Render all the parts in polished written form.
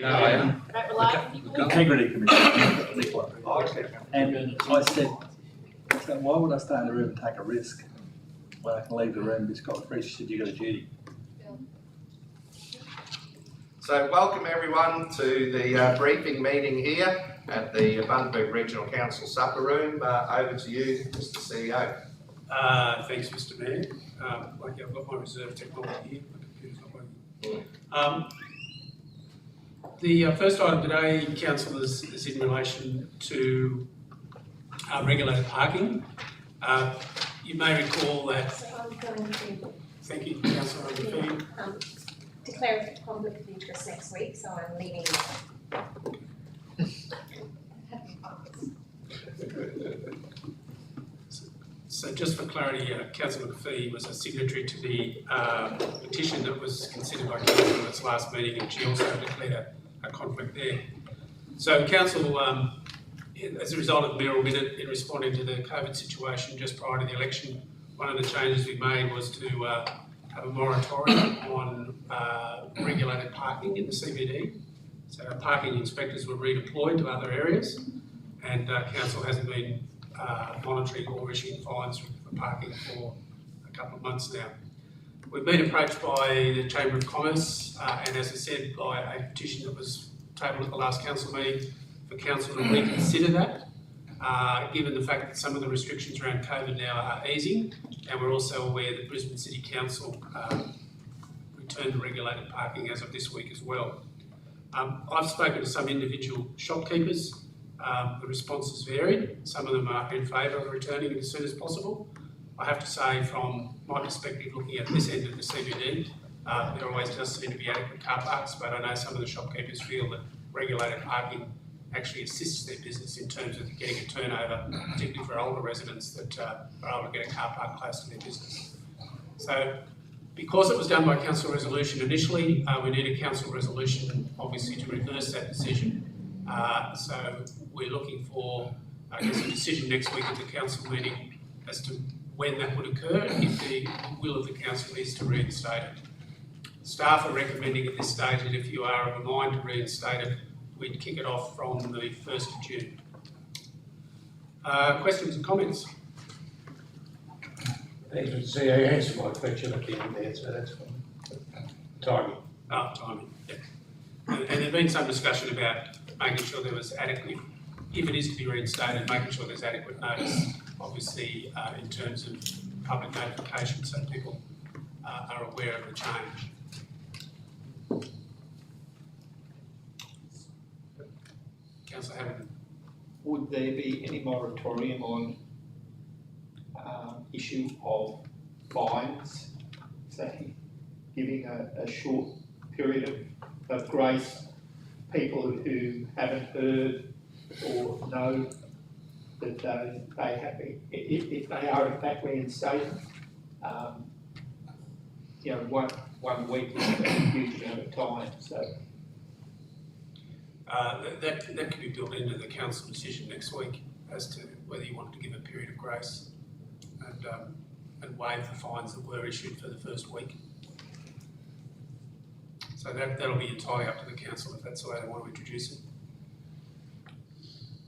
Don't rely on people. Integrity Committee. And I said, why would I stay in the room and take a risk when I can leave the room and be scot-free? She said, you got a duty. So welcome everyone to the briefing meeting here at the Bundaberg Regional Council supper room. Over to you, Mr CEO. Thanks, Mr Mayor. I've got my reserve technology here, my computer's not working. The first item today, Council, is in relation to regulated parking. You may recall that... So I'm going to... Thank you, Councillor. Declare a conflict of interest next week, so I'm leaving. So just for clarity, Councillor McPhee was a signatory to the petition that was considered by Council at its last meeting, and she also declared a conflict there. So Council, as a result of mayoral minute in responding to the COVID situation just prior to the election, one of the changes we made was to have a moratorium on regulated parking in the CBD. So our parking inspectors were redeployed to other areas, and Council hasn't been monitoring or issuing fines for parking for a couple of months now. We've been approached by the Chamber of Commerce and, as I said, by a petition that was tabled at the last council meeting for council to reconsider that, given the fact that some of the restrictions around COVID now are easing, and we're also aware that Brisbane City Council returned to regulated parking as of this week as well. I've spoken to some individual shopkeepers. The responses varied. Some of them are in favour of returning it as soon as possible. I have to say, from my perspective, looking at this end of the CBD, there always does seem to be adequate car parks, but I know some of the shopkeepers feel that regulated parking actually assists their business in terms of getting a turnover, particularly for older residents that are able to get a car park close to their business. So, because it was done by council resolution initially, we need a council resolution, obviously, to reverse that decision. So we're looking for, I guess, a decision next week at the council meeting as to when that would occur, if the will of the council is to reinstate it. Staff are recommending at this stage that if you are of a mind to reinstate it, we'd kick it off from the 1st of June. Questions and comments? Thank you, CEO. You answered my question at the end there, so that's fine. Timing. Timing, yeah. And there's been some discussion about making sure there was adequate, if it is to be reinstated, making sure there's adequate notice, obviously in terms of public notification, so people are aware of the change. Councillor Hamilton. Would there be any moratorium on issue of fines, say, giving a short period of grace, people who haven't heard or know that they have, if they are in fact reinstated, you know, one week is a huge amount of time, so. That could be built into the council decision next week as to whether you want to give a period of grace and waive the fines that were issued for the first week. So that'll be entirely up to the council if that's the way they want to introduce it.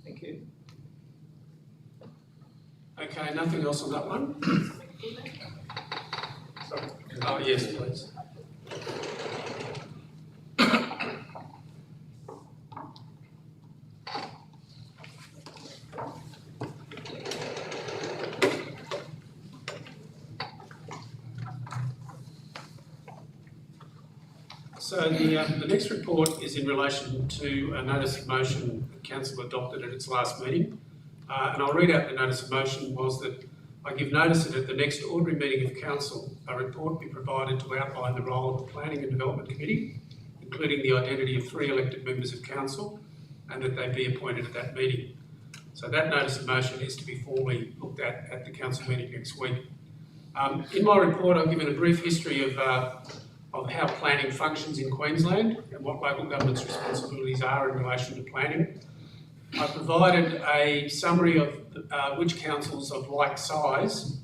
Thank you. Okay, nothing else on that one? Sorry. Oh, yes, please. So the next report is in relation to a notice of motion that Council adopted at its last meeting. And I'll read out the notice of motion was that I give notice that at the next ordinary meeting of Council, a report be provided to outline the role of the Planning and Development Committee, including the identity of 3 elected members of Council, and that they be appointed at that meeting. So that notice of motion is to be formally looked at the Council meeting next week. In my report, I've given a brief history of how planning functions in Queensland and what local government's responsibilities are in relation to planning. I provided a summary of which councils of like size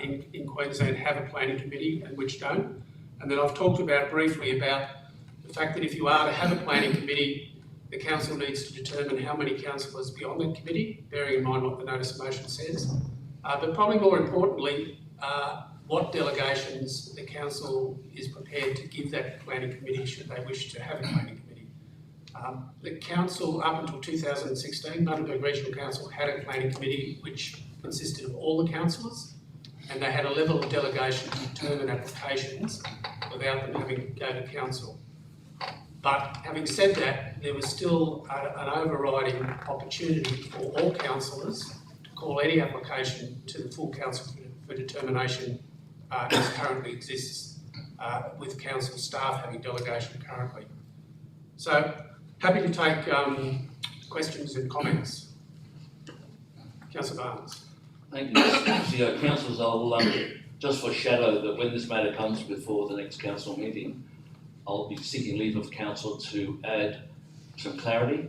in Queensland have a planning committee and which don't. And then I've talked briefly about the fact that if you are to have a planning committee, the council needs to determine how many councillors be on that committee, bearing in mind what the notice of motion says. But probably more importantly, what delegations the council is prepared to give that planning committee should they wish to have a planning committee. The council, up until 2016, Bundaberg Regional Council had a planning committee which consisted of all the councillors, and they had a level of delegation to determine applications without them having to go to council. But having said that, there was still an overriding opportunity for all councillors to call any application to the full council for determination as currently exists, with council staff having delegation currently. So, happy to take questions and comments. Councillor Barnes. Thank you, Mr. CEO. Councillors, I'll just foreshadow that when this matter comes before the next council meeting, I'll be seeking leave of council to add some clarity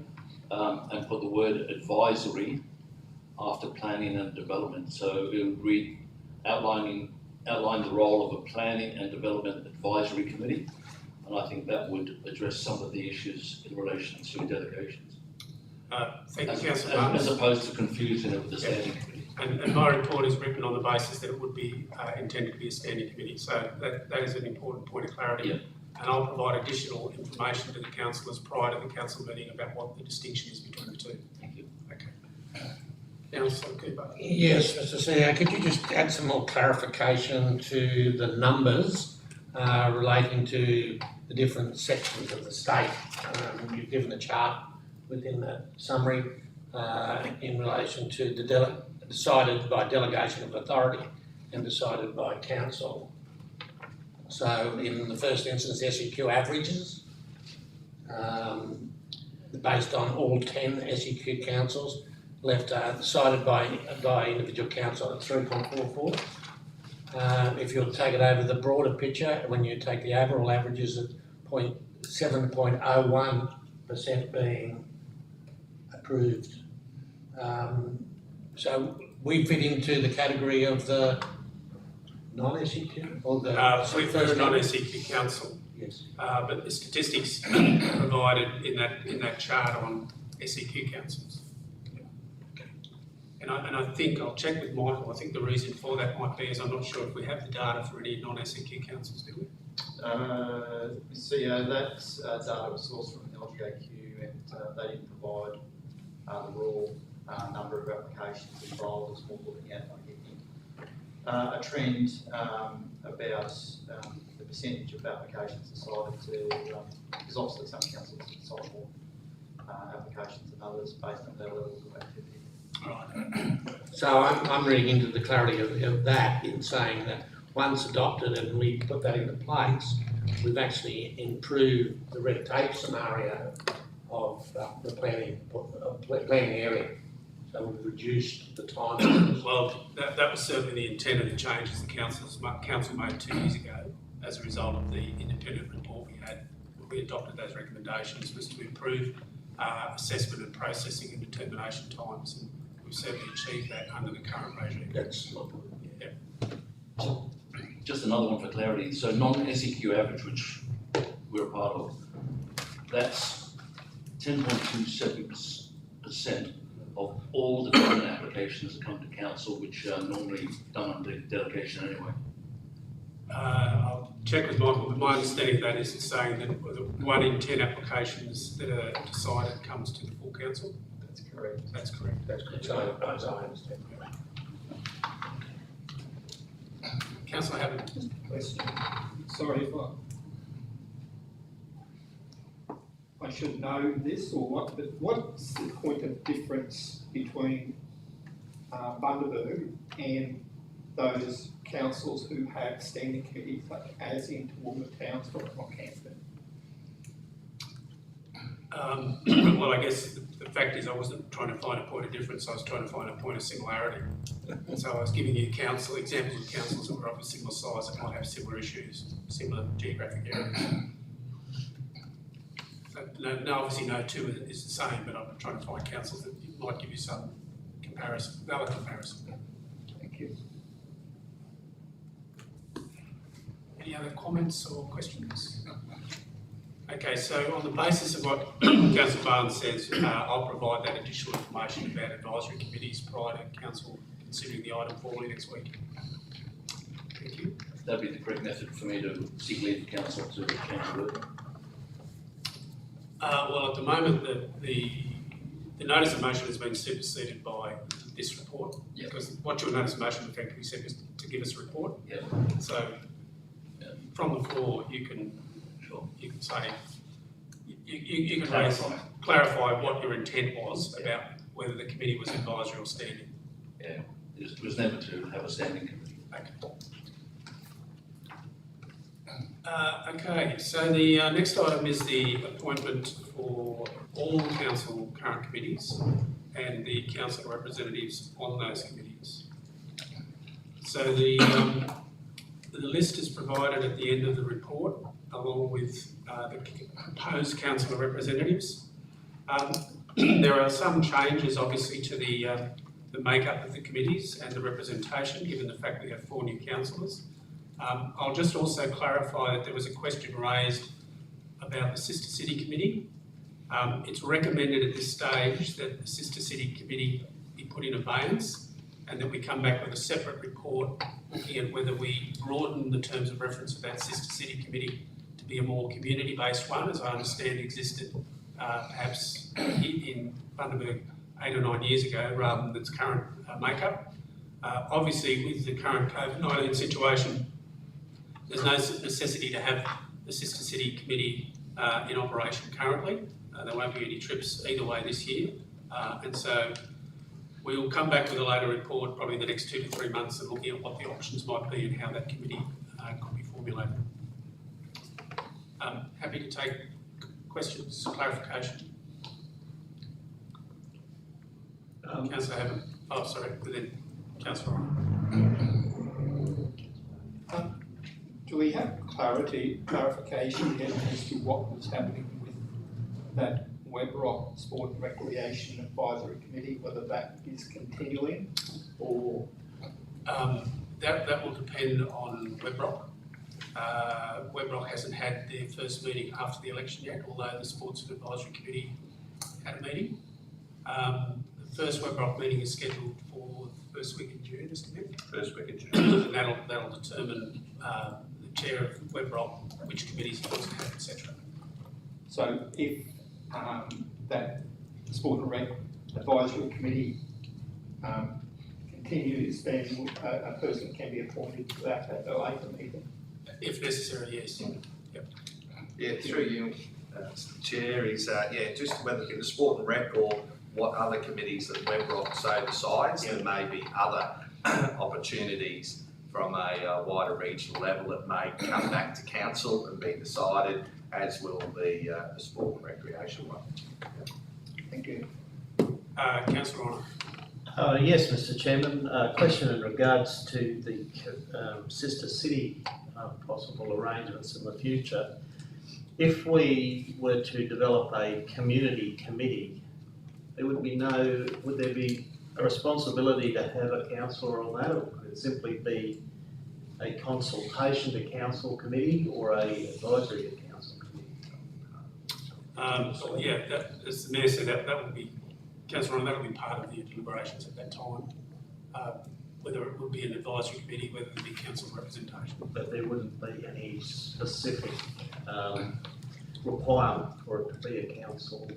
and put the word advisory after planning and development. So it would read outline the role of a planning and development advisory committee, and I think that would address some of the issues in relation to delegations. Thank you, Councillor Barnes. As opposed to confusing it with the standing committee. And my report is written on the basis that it would be intended to be a standing committee, so that is an important point of clarity. Yep. And I'll provide additional information to the councillors prior to the council meeting about what the distinction is between the two. Thank you. Okay. Councillor Cooper. Yes, Mr. CEO, could you just add some more clarification to the numbers relating to the different sections of the state? You've given a chart within that summary in relation to the decided by delegation of authority and decided by council. So in the first instance, SEQ averages, based on all 10 SEQ councils, left decided by individual council at 3.44. If you'll take it over the broader picture, when you take the overall averages at 7.01% being approved. So we fit into the category of the non-SEQ or the We're a non-SEQ council, yes. but the statistics provided in that chart on SEQ councils. And I think, I'll check with Michael, I think the reason for that might be is I'm not sure if we have the data for any non-SEQ councils, do we? CEO, that data was sourced from the LGAQ and they didn't provide the raw number of applications involved. It's more looking at, a trend about the percentage of applications decided to, because obviously some councils decide more applications than others based on their levels of activity. Right. So I'm reading into the clarity of that in saying that once adopted and we put that into place, we've actually improved the red tape scenario of the planning area. So we've reduced the time. Well, that was certainly the intent of the changes the council made 2 years ago as a result of the independent report we had when we adopted those recommendations, was to improve assessment and processing and determination times, and we've certainly achieved that under the current regime. That's not Yeah. Just another one for clarity. So non-SEQ average, which we're a part of, that's 10.27% of all the development applications that come to council, which are normally done under delegation anyway. I'll check with Michael, but my understanding of that is it's saying that 1 in 10 applications that are decided comes to the full council. That's correct. That's correct. That's good. So, as I understand. Councillor Hammond. Question. Sorry if I should know this or what, but what's the point of difference between Bundaberg and those councils who have standing committees, such as in Toowoomba, Townsville and Rockhampton? Well, I guess the fact is I wasn't trying to find a point of difference, I was trying to find a point of similarity. And so I was giving you examples of councils that were of a similar size that might have similar issues, similar geographic areas. So, no, obviously no two is the same, but I'm trying to find councils that might give you some valid comparison. Thank you. Any other comments or questions? Okay, so on the basis of what Councillor Barnes says, I'll provide that additional information about advisory committees prior to council considering the item formally next week. Thank you. That'd be the correct method for me to seek leave of council to change the word. Well, at the moment, the notice of motion has been superseded by this report. Yep. Because what your notice of motion effectively said was to give us a report. Yep. So from the floor, you can say, you can clarify what your intent was about whether the committee was advisory or standing. Yeah, it was never to have a standing committee. Okay, so the next item is the appointment for all council current committees and the council representatives on those committees. So the list is provided at the end of the report along with the proposed council representatives. There are some changes obviously to the makeup of the committees and the representation, given the fact we have 4 new councillors. I'll just also clarify that there was a question raised about the Sister City Committee. It's recommended at this stage that the Sister City Committee be put in abeyance and that we come back with a separate report looking at whether we broaden the terms of reference of that Sister City Committee to be a more community-based one, as I understand existed perhaps in Bundaberg 8 or 9 years ago, rather than its current makeup. Obviously, with the current COVID-19 situation, there's no necessity to have the Sister City Committee in operation currently. There won't be any trips either way this year. And so we'll come back with a later report, probably in the next 2 to 3 months, and looking at what the options might be and how that committee could be formulated. Happy to take questions, clarification. Councillor Hammond. Oh, sorry, then Councillor Ryan. Do we have clarification yet as to what was happening with that Webrock Sport and Recreation Advisory Committee, whether that is continuing or? That will depend on Webrock. Webrock hasn't had their first meeting after the election yet, although the Sports and Advisory Committee had a meeting. The first Webrock meeting is scheduled for the first week in June, isn't it? First week of June. And that'll determine the chair of Webrock, which committees he wants to have, etc. So if that Sport and Rec Advisory Committee continues, then a person can be appointed to that at a later meeting? If necessary, yes. Yep. Yeah, through you, Mr. Chair, is just whether it be the Sport and Rec or what other committees that Webrock so decides. There may be other opportunities from a wider regional level that may come back to council and be decided, as will the Sport and Recreation one. Thank you. Councillor Ryan. Yes, Mr. Chairman. Question in regards to the Sister City possible arrangements in the future. If we were to develop a community committee, would there be a responsibility to have a councillor on that, or could it simply be a consultation to council committee or a advisory to council committee? As the Mayor said, that would be, Councillor Ryan, that would be part of the deliberations at that time. Whether it would be an advisory committee, whether it would be council representation. But there wouldn't be any specific requirement for it to be a council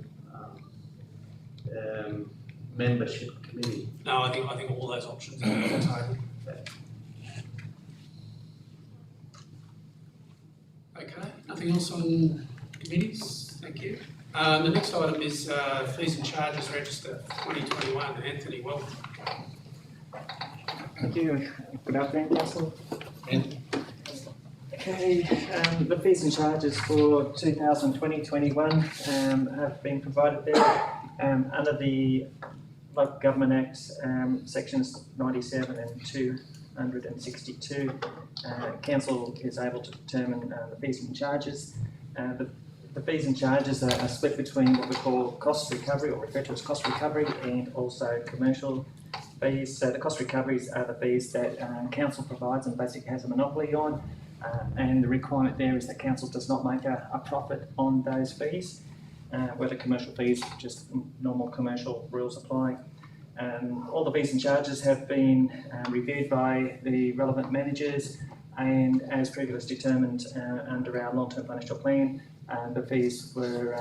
membership committee. No, I think all those options are on the table. Okay, nothing else on committees? Thank you. The next item is fees and charges register 2021. Anthony, welcome. Thank you. Good afternoon, Council. Okay, the fees and charges for 2020-21 have been provided there under the Local Government Act, sections 97 and 262. Council is able to determine the fees and charges. The fees and charges are split between what we call cost recovery, or referred to as cost recovery, and also commercial fees. So the cost recoveries are the fees that council provides and basically has a monopoly on. and the requirement there is that council does not make a profit on those fees, where the commercial fees, just normal commercial rules apply. All the fees and charges have been reviewed by the relevant managers, and as previously determined under our long-term financial plan, the fees were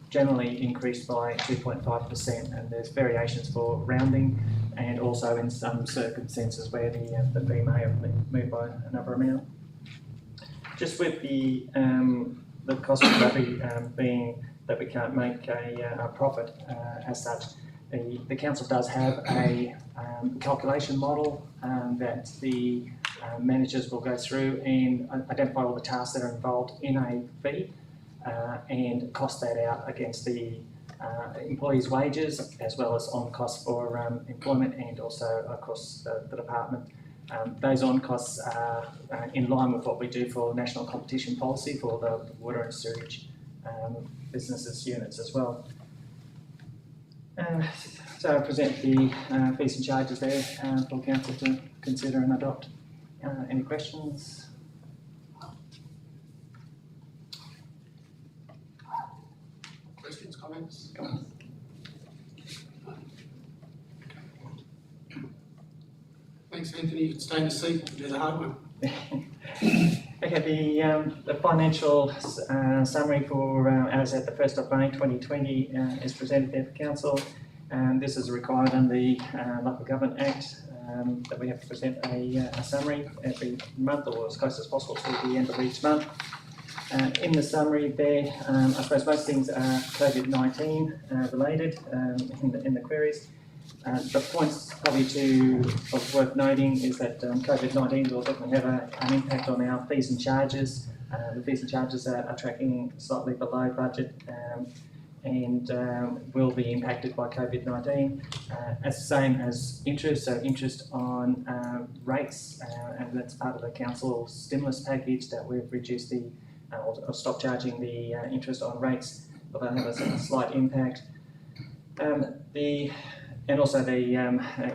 generally increased by 2.5%, and there's variations for rounding and also in some circumstances where the fee may have been moved by another amount. Just with the cost of levy being that we can't make a profit as such, the council does have a calculation model that the managers will go through and identify all the tasks that are involved in a fee and cost that out against the employees' wages, as well as on costs for employment and also across the department. Those on costs are in line with what we do for national competition policy for the water and sewage businesses units as well. So I present the fees and charges there for council to consider and adopt. Any questions? Questions, comments? Thanks, Anthony. You can stay in the seat and do the hard one. Okay, the financial summary for as at the 1st of May 2020 is presented there for council. This is required under the Local Government Act that we have to present a summary every month, or as close as possible to the end of each month. In the summary there, I suppose most things are COVID-19 related in the queries. The points probably worth noting is that COVID-19 will definitely have an impact on our fees and charges. The fees and charges are tracking slightly below budget and will be impacted by COVID-19. As the same as interest, so interest on rates, and that's part of the council stimulus package that we've reduced the or stop charging the interest on rates, but they'll have a slight impact. And also the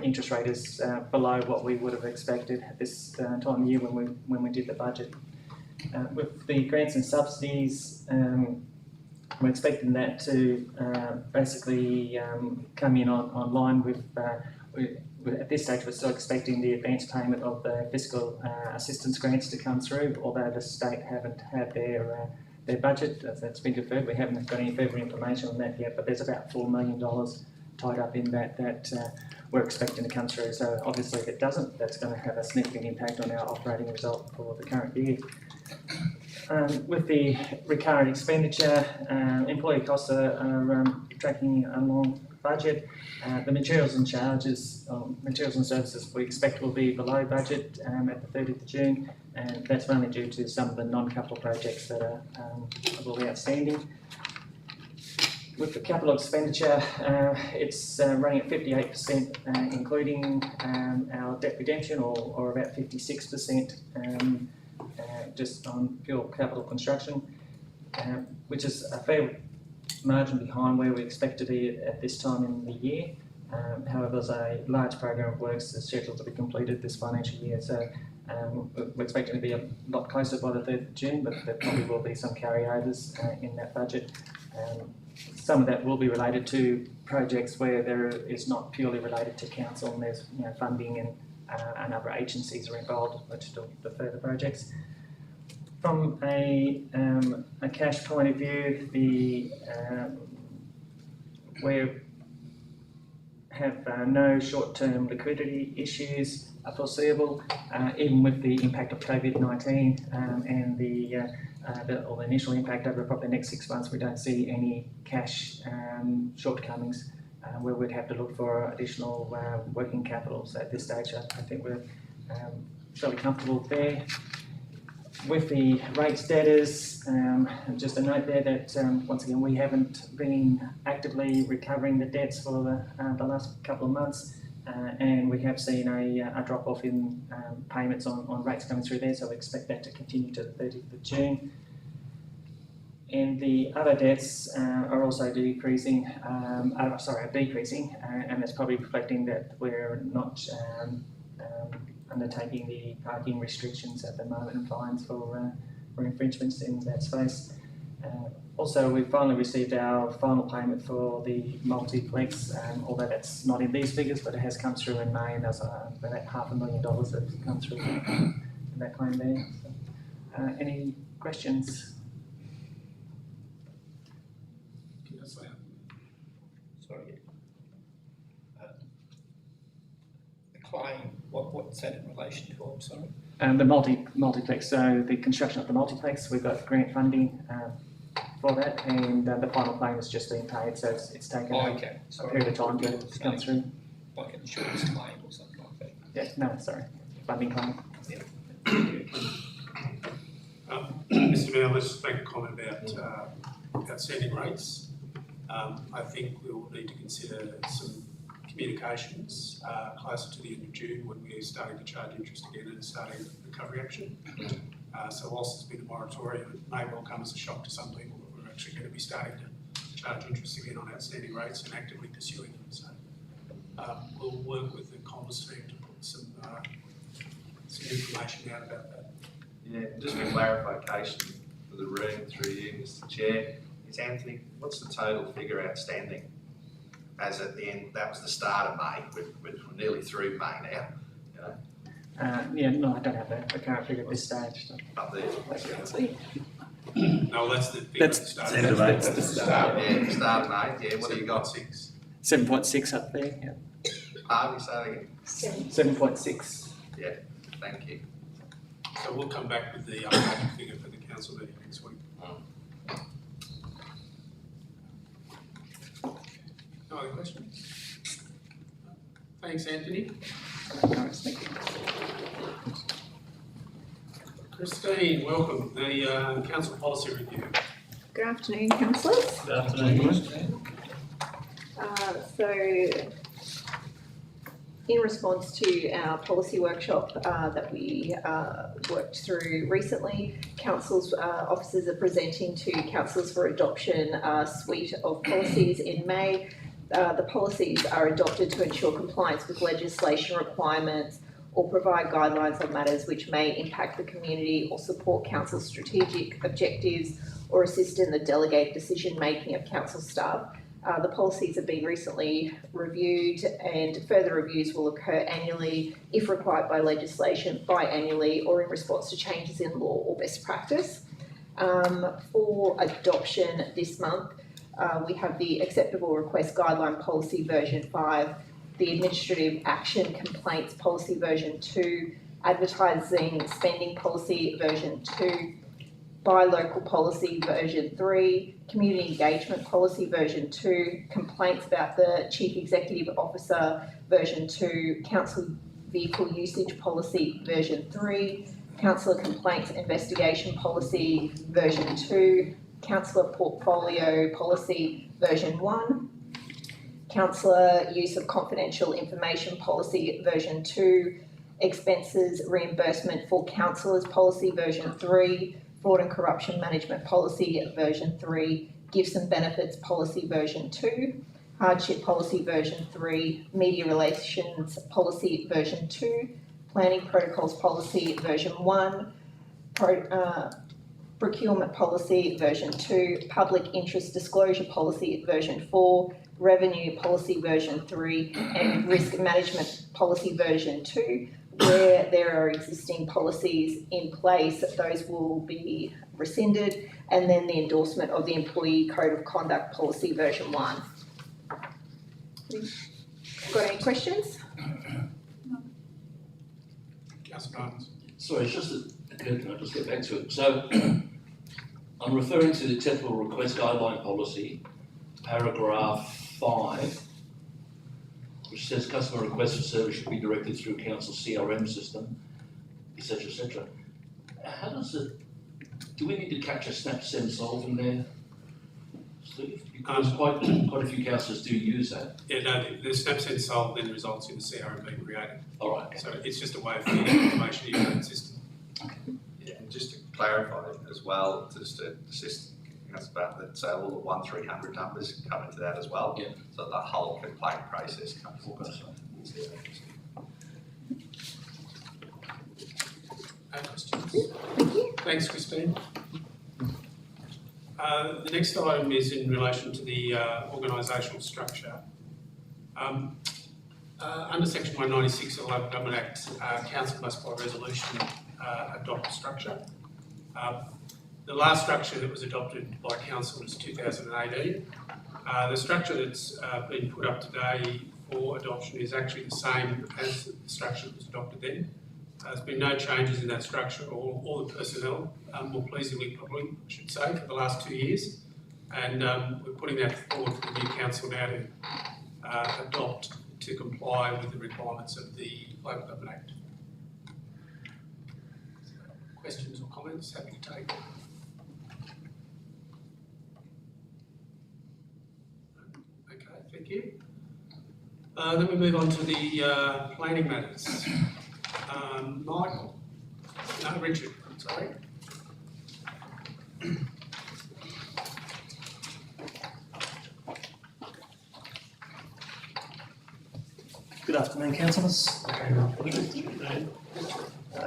interest rate is below what we would have expected at this time of year when we did the budget. With the grants and subsidies, we're expecting that to basically come in online with, at this stage we're still expecting the advance payment of the fiscal assistance grants to come through, although the state haven't had their budget, that's been deferred. We haven't got any further information on that yet, but there's about $4 million tied up in that we're expecting to come through. So obviously if it doesn't, that's going to have a significant impact on our operating result for the current year. With the recurrent expenditure, employee costs are tracking along budget. The materials and charges, materials and services we expect will be below budget at the 30th of June, and that's mainly due to some of the non-capital projects that will be outstanding. With the capital expenditure, it's running at 58%, including our debt redemption, or about 56%, just on pure capital construction, which is a fair margin behind where we expect to be at this time in the year. However, there's a large program of works that's scheduled to be completed this financial year, so we're expecting to be a lot closer by the 3rd of June, but there probably will be some carryovers in that budget. Some of that will be related to projects where there is not purely related to council, and there's funding and other agencies are involved to defer the projects. From a cash point of view, we have no short-term liquidity issues foreseeable, even with the impact of COVID-19 and the initial impact over probably the next 6 months. We don't see any cash shortcomings where we'd have to look for additional working capital. So at this stage, I think we're fairly comfortable there. With the rates debtors, just a note there that once again we haven't been actively recovering the debts for the last couple of months, and we have seen a drop off in payments on rates coming through there, so we expect that to continue to the 30th of June. And the other debts are also decreasing, and that's probably reflecting that we're not undertaking the parking restrictions at the moment and fines for infringements in that space. Also, we've finally received our final payment for the multiplex, although that's not in these figures, but it has come through in May, and there's about $500,000 that's come through in that claim there. So, any questions? Sorry. The claim, what's that in relation to, I'm sorry? The multiplex, so the construction of the multiplex, we've got grant funding for that, and the final claim has just been paid, so it's taken a period of time to come through. Like an insurance claim or something like that? Yeah, no, sorry, funding claim. Mr Mayor, let's just make a comment about outstanding rates. I think we will need to consider some communications closer to the end of June when we're starting to charge interest again and starting recovery action. So whilst there's been a moratorium, it may well come as a shock to some people that we're actually going to be starting to charge interest again on outstanding rates and actively pursuing them. So we'll work with the commerce team to put some information out about that. Yeah, just for clarification for the room through you, Mr Chair, is Anthony, what's the total figure outstanding as at the end? That was the start of May, we're nearly through May now, you know? Yeah, no, I don't have the current figure at this stage. So. Up there. No, that's the figure at the start. That's the start. Yeah, start of May, yeah, what do you got? 7.6 up there, yeah. Harvey, say that again. 7.6. Yeah, thank you. So we'll come back with the updated figure for the council meeting next week. No other questions? Thanks, Anthony. Thank you. Christine, welcome. The council policy review. Good afternoon, councillors. Good afternoon. So, in response to our policy workshop that we worked through recently, council's officers are presenting to councillors for adoption a suite of policies in May. The policies are adopted to ensure compliance with legislation requirements or provide guidelines on matters which may impact the community or support council's strategic objectives or assist in the delegated decision-making of council staff. The policies have been recently reviewed and further reviews will occur annually if required by legislation, biannually or in response to changes in law or best practice. For adoption this month, we have the Acceptable Request Guideline Policy version 5, the Administrative Action Complaints Policy version 2, Advertising Spending Policy version 2, Buy Local Policy version 3, Community Engagement Policy version 2, Complaints about the Chief Executive Officer version 2, Council Vehicle Usage Policy version 3, Councillor Complaints Investigation Policy version 2, Councillor Portfolio Policy version 1, Councillor Use of Confidential Information Policy version 2, Expenses Reimbursement for Councillors Policy version 3, Fraud and Corruption Management Policy version 3, Gifts and Benefits Policy version 2, Hardship Policy version 3, Media Relations Policy version 2, Planning Protocols Policy version 1, Procurement Policy version 2, Public Interest Disclosure Policy version 4, Revenue Policy version 3, and Risk Management Policy version 2. Where there are existing policies in place, those will be rescinded, and then the endorsement of the Employee Code of Conduct Policy version 1. Got any questions? Councillor Barnes. Sorry, it's just occurred to me, I'll just get back to it. So I'm referring to the Acceptable Request Guideline Policy, paragraph 5, which says customer requests for service should be directed through council CRM system, etc., etc. How does it, do we need to capture snap, send, solve in there, Steve? Because quite a few councillors do use that. Yeah, no, the snap, send, solve then results in the CRM being created. All right. So it's just a way of feeding information into that system. Yeah, and just to clarify as well, just to assist us about that, so all the 1300 numbers come into that as well. Yeah. So the whole complaint process comes into questions? Thank you. Thanks, Christine. The next item is in relation to the organisational structure. Under section 196 of the Local Government Act, council must by resolution adopt a structure. The last structure that was adopted by council was 2018. The structure that's been put up today for adoption is actually the same as the structure that was adopted then. There's been no changes in that structure or all the personnel, more pleasingly probably, I should say, for the last 2 years. And we're putting that forward for the new council now to adopt to comply with the requirements of the Local Government Act. Questions or comments? Happy to take. Okay, thank you. Then we move on to the planning matters. Michael? No, Richard, I'm sorry. Good afternoon, councillors.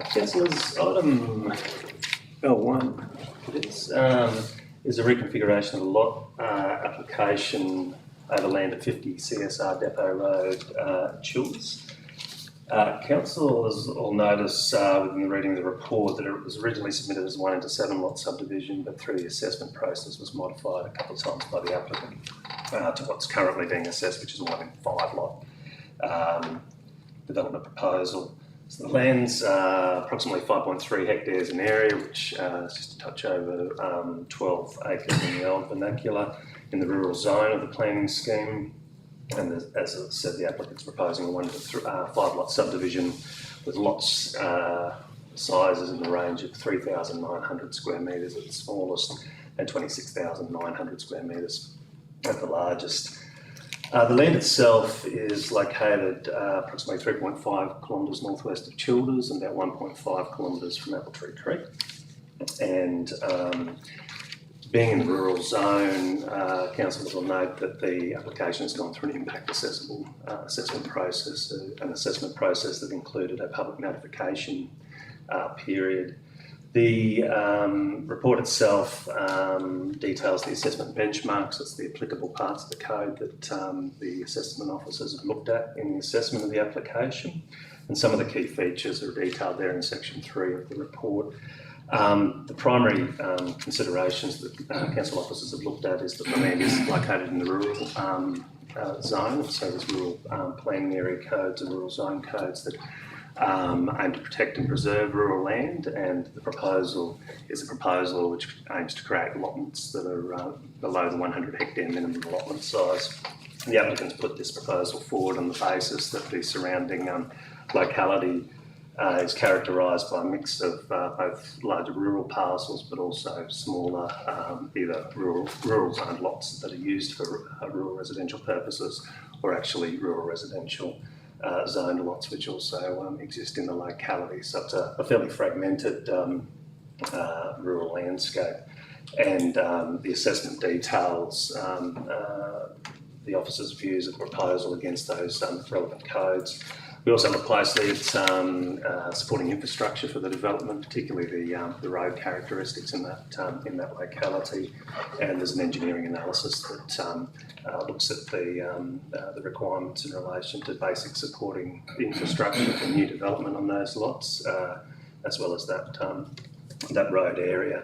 Councillors, item L1 is a reconfiguration of a lot application over land at 50 CSR Depot Road, Chills. Councillors will notice within the reading of the report that it was originally submitted as 1 into 7 lot subdivision, but through the assessment process was modified a couple of times by the applicant to what's currently being assessed, which is a 1 in 5 lot development proposal. So the land's approximately 5.3 hectares in area, which is just a touch over 12 acres in the old vernacular in the rural zone of the planning scheme. And as I said, the applicant's proposing a 1 to 5 lot subdivision with lots sizes in the range of 3,900 square metres at the smallest and 26,900 square metres at the largest. The land itself is located approximately 3.5 kilometres northwest of Childers and about 1.5 kilometres from Apple Tree Creek. And being in the rural zone, councillors will note that the application has gone through an impact assessment process, an assessment process that included a public notification period. The report itself details the assessment benchmarks. It's the applicable parts of the code that the assessment officers have looked at in the assessment of the application. And some of the key features are detailed there in section 3 of the report. The primary considerations that council officers have looked at is that the land is located in the rural zone, so there's rural planning area codes and rural zone codes that aim to protect and preserve rural land, and the proposal is a proposal which aims to create allotments that are below the 100 hectare minimum allotment size. The applicants put this proposal forward on the basis that the surrounding locality is characterised by a mix of both larger rural parcels but also smaller either rural zoned lots that are used for rural residential purposes or actually rural residential zoned lots which also exist in the locality. So it's a fairly fragmented rural landscape, and the assessment details the officers' views of the proposal against those relevant codes. We also look closely at supporting infrastructure for the development, particularly the road characteristics in that locality, and there's an engineering analysis that looks at the requirements in relation to basic supporting infrastructure for new development on those lots, as well as that road area.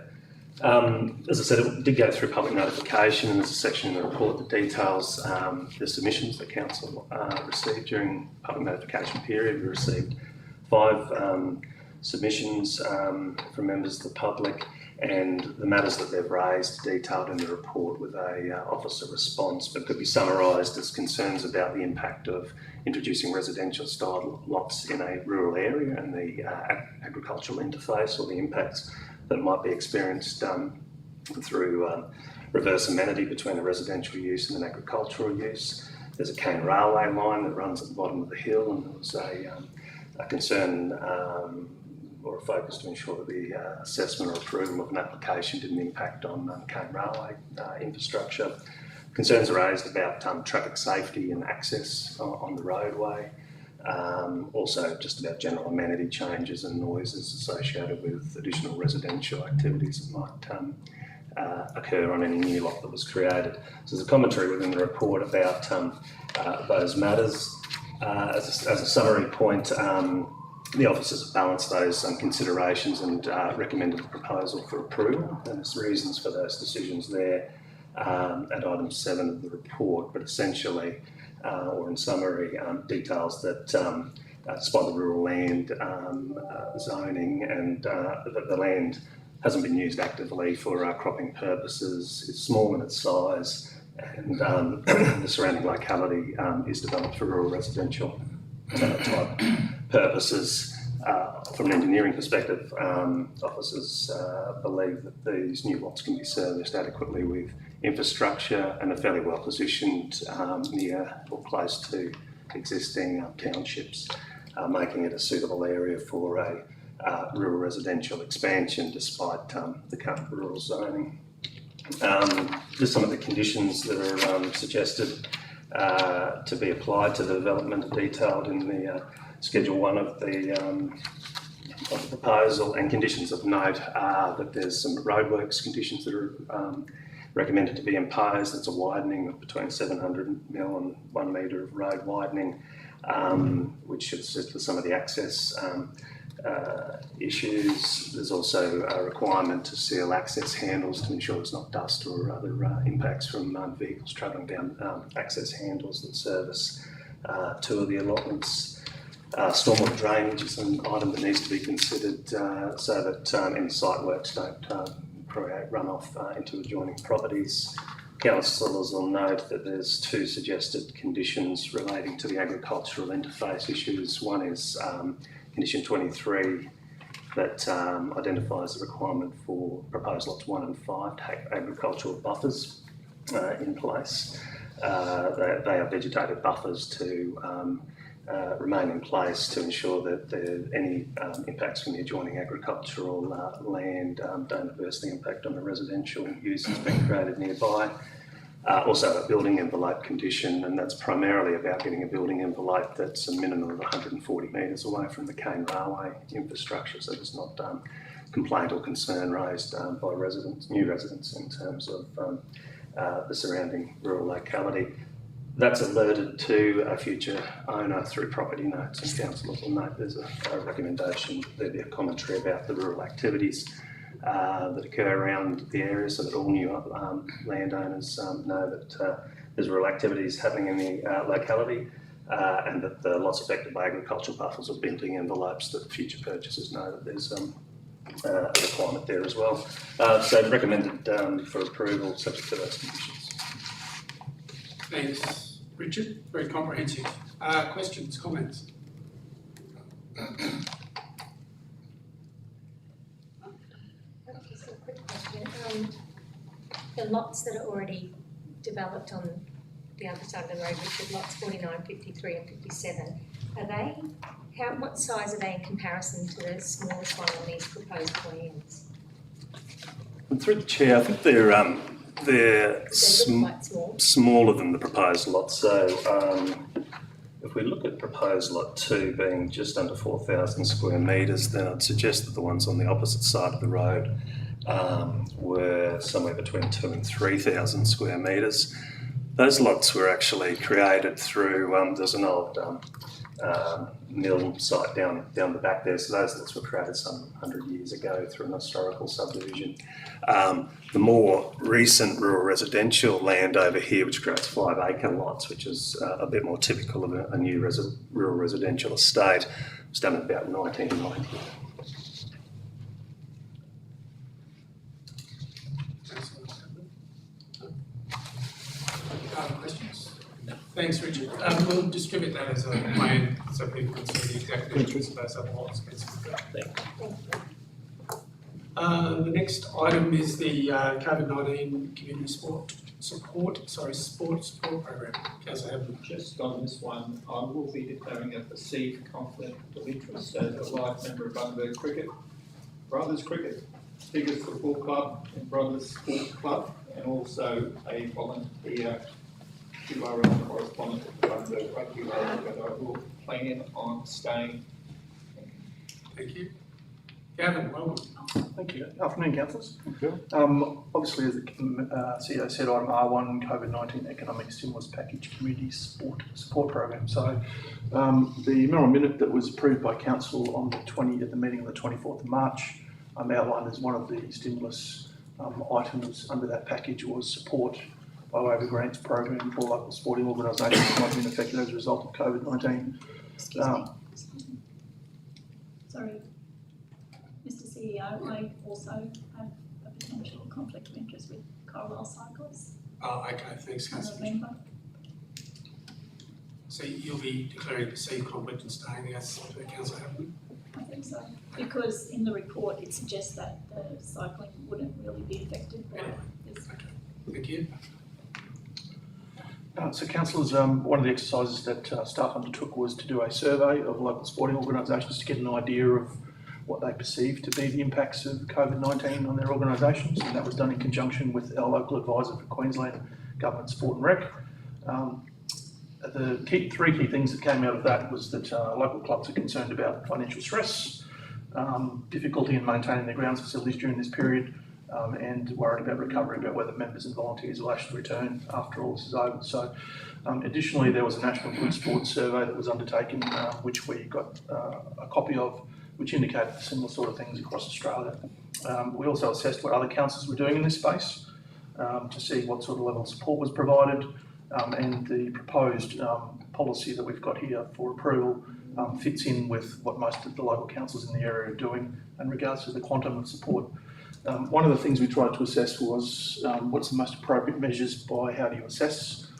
As I said, it did go through public notification, and there's a section in the report that details the submissions that council received during the public notification period. We received 5 submissions from members of the public, and the matters that they've raised detailed in the report with a officer response, but could be summarised as concerns about the impact of introducing residential style lots in a rural area and the agricultural interface, or the impacts that might be experienced through reverse amenity between a residential use and an agricultural use. There's a cane railway line that runs at the bottom of the hill, and there was a concern or a focus to ensure that the assessment or approval of an application didn't impact on cane railway infrastructure. Concerns raised about traffic safety and access on the roadway. Also just about general amenity changes and noises associated with additional residential activities that might occur on any new lot that was created. So there's a commentary within the report about those matters. As a summary point, the officers have balanced those considerations and recommended the proposal for approval, and there's reasons for those decisions there at item 7 of the report, but essentially, or in summary, details that despite the rural land zoning and that the land hasn't been used actively for cropping purposes, it's small in its size, and the surrounding locality is developed for rural residential type purposes. From an engineering perspective, officers believe that these new lots can be serviced adequately with infrastructure and are fairly well positioned near or close to existing townships, making it a suitable area for a rural residential expansion despite the current rural zoning. Just some of the conditions that are suggested to be applied to the development are detailed in the Schedule 1 of the proposal, and conditions of note are that there's some roadworks conditions that are recommended to be imposed. It's a widening of between 700 mil and 1 metre of road widening, which should assist with some of the access issues. There's also a requirement to seal access handles to ensure there's not dust or other impacts from vehicles travelling down access handles that service 2 of the allotments. Stormwater drainage is an item that needs to be considered so that any site works don't create runoff into adjoining properties. Councillors will note that there's 2 suggested conditions relating to the agricultural interface issues. One is condition 23 that identifies the requirement for proposed lots 1 and 5 to have agricultural buffers in place. They are vegetated buffers to remain in place to ensure that any impacts from the adjoining agricultural land don't adversely impact on the residential uses being created nearby. Also a building envelope condition, and that's primarily about getting a building envelope that's a minimum of 140 metres away from the Cane Railway infrastructure, so there's not complaint or concern raised by new residents in terms of the surrounding rural locality. That's alerted to a future owner through property notes, and councillors will note there's a recommendation that there be a commentary about the rural activities that occur around the area, so that all new landowners know that there's rural activities happening in the locality, and that the lots affected by agricultural buffers or building envelopes, that future purchasers know that there's a requirement there as well. So recommended for approval subject to those conditions. Thanks, Richard. Very comprehensive. Questions, comments? Just a quick question. The lots that are already developed on the other side of the road, which are lots 49, 53 and 57, what size are they in comparison to the smallest one on these proposed plans? And through the chair, I think they're They look quite small. smaller than the proposed lot. So if we look at proposed lot 2 being just under 4,000 square metres, then I'd suggest that the ones on the opposite side of the road were somewhere between 2,000 and 3,000 square metres. Those lots were actually created through, there's an old mill site down the back there, so those lots were created some 100 years ago through an historical subdivision. The more recent rural residential land over here, which creates 5 acre lots, which is a bit more typical of a new rural residential estate, was done in about 1990. Questions? No. Thanks, Richard. We'll distribute that as a plan so people can see the exact dimensions of those other lots. Thank you. The next item is the COVID-19 community sports support program. Councillor Hammond. Just on this one, I will be declaring a perceived conflict of interest as a life member of Bundaberg Cricket, Brothers Cricket, Tigers Football Club and Brothers Sport Club, and also a volunteer URL correspondent at the Bundaberg Rugby League, but I will plan on staying. Thank you. Gavin, welcome. Thank you. Afternoon, councillors. Obviously, as the CEO said, item R1, COVID-19 Economic Stimulus Package Community Support Program. So the memorandum minute that was approved by council on at the meeting on the 24th of March outlined as one of the stimulus items under that package was support by way of a grants program for local sporting organisations that might have been affected as a result of COVID-19. Excuse me. Sorry, Mr. CEO, I also have a potential conflict of interest with Carlisle Cyclists. Oh, okay, thanks, I'm a councillor. member. So you'll be declaring perceived conflict and staying as per councillor Hammond? I think so, because in the report it suggests that the cycling wouldn't really be affected by this. Okay, thank you. So councillors, one of the exercises that staff undertook was to do a survey of local sporting organisations to get an idea of what they perceive to be the impacts of COVID-19 on their organisations, and that was done in conjunction with our local advisor for Queensland Government Sport and Rec. The three key things that came out of that was that local clubs are concerned about financial stress, difficulty in maintaining their grounds facilities during this period, and worried about recovery, about whether members and volunteers will actually return after all this is over. So additionally, there was a National Good Sports survey that was undertaken, which we got a copy of, which indicated similar sort of things across Australia. We also assessed what other councils were doing in this space to see what sort of level of support was provided, and the proposed policy that we've got here for approval fits in with what most of the local councils in the area are doing in regards to the quantum of support. One of the things we tried to assess was what's the most appropriate measures by how do you assess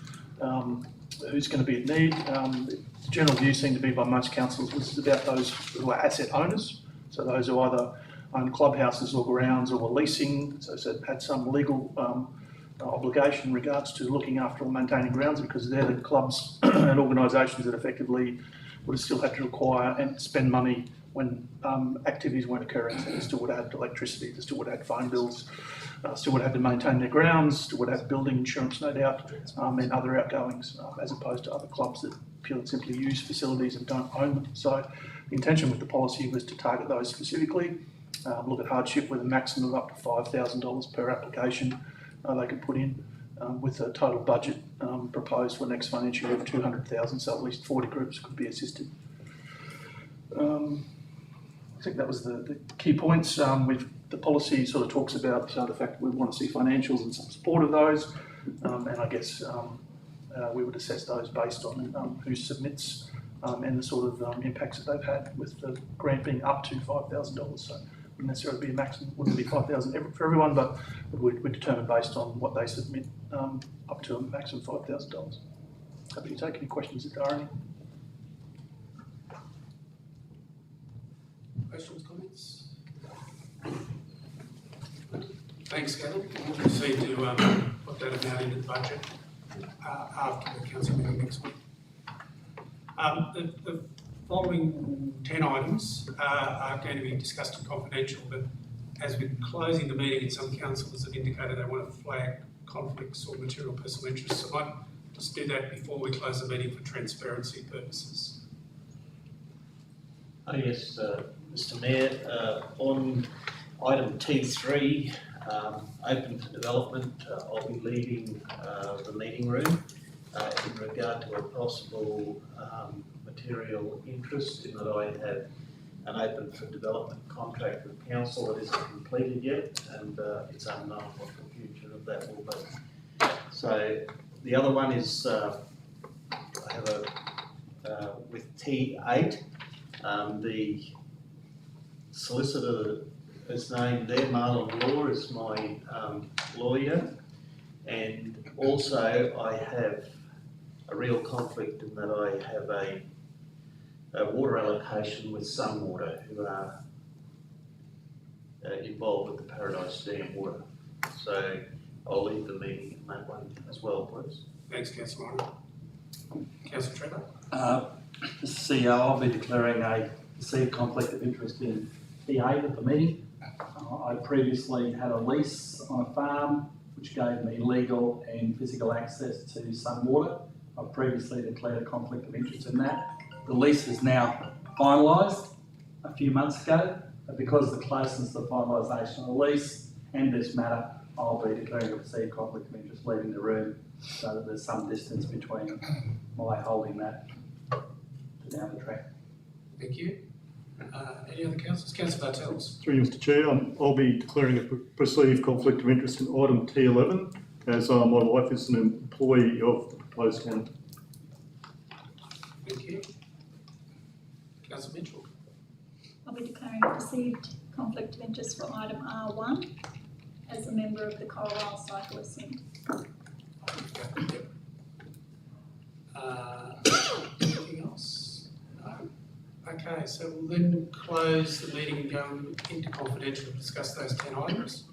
who's going to be in need. The general view seemed to be by most councils was about those who are asset owners, so those who either own clubhouses or grounds or were leasing, so had some legal obligation in regards to looking after or maintaining grounds, because they're the clubs and organisations that effectively would have still had to require and spend money when activities weren't occurring. So they still would have had electricity, they still would have had phone bills, still would have to maintain their grounds, still would have building insurance, no doubt, and other outgoings, as opposed to other clubs that purely simply use facilities and don't own them. So the intention with the policy was to target those specifically, look at hardship with a maximum of up to $5,000 per application they could put in, with a total budget proposed for next financial year of $200,000, so at least 40 groups could be assisted. I think that was the key points. The policy sort of talks about the fact that we want to see financials and some support of those, and I guess we would assess those based on who submits and the sort of impacts that they've had, with the grant being up to $5,000. So wouldn't necessarily be a maximum, wouldn't be $5,000 for everyone, but we determine based on what they submit up to a maximum of $5,000. Happy to take any questions if there are any. Questions, comments? Thanks, Gavin. We'll proceed to put that amount into the budget after the council meeting next week. The following 10 items are going to be discussed in confidential, but as we're closing the meeting, and some councillors have indicated they want to flag conflicts or material personal interests, so I might just do that before we close the meeting for transparency purposes. Oh yes, Mr Mayor, on item T3, open for development, I'll be leaving the meeting room in regard to a possible material interest, in that I have an open for development contract with council that isn't completed yet, and it's unknown what the future of that will be. So the other one is I have with T8, the solicitor is named there, Marlon Law is my lawyer, and also I have a real conflict in that I have a water allocation with Sunwater, who are involved with the Paradise Dam water. So I'll leave the meeting in that one as well, please. Thanks, Councillor Moran. Councillor Trevor. Mr CEO, I'll be declaring a perceived conflict of interest in P8 at the meeting. I previously had a lease on a farm which gave me legal and physical access to Sunwater. I previously declared a conflict of interest in that. The lease is now finalised a few months ago, but because of the closeness of the finalisation of the lease and this matter, I'll be declaring a perceived conflict of interest, leaving the room so that there's some distance between my holding that to down the track. Thank you. Any other councillors? Councillor Bartels. Through you, Mr Chair, I'll be declaring a perceived conflict of interest in item T11 as my wife is an employee of the proposed town. Thank you. Councillor Mitchell. I'll be declaring a perceived conflict of interest for item R1 as a member of the Coralvale Cyclist Centre. Anything else? No? Okay, so we'll then close the meeting and go into confidential to discuss those 10 items.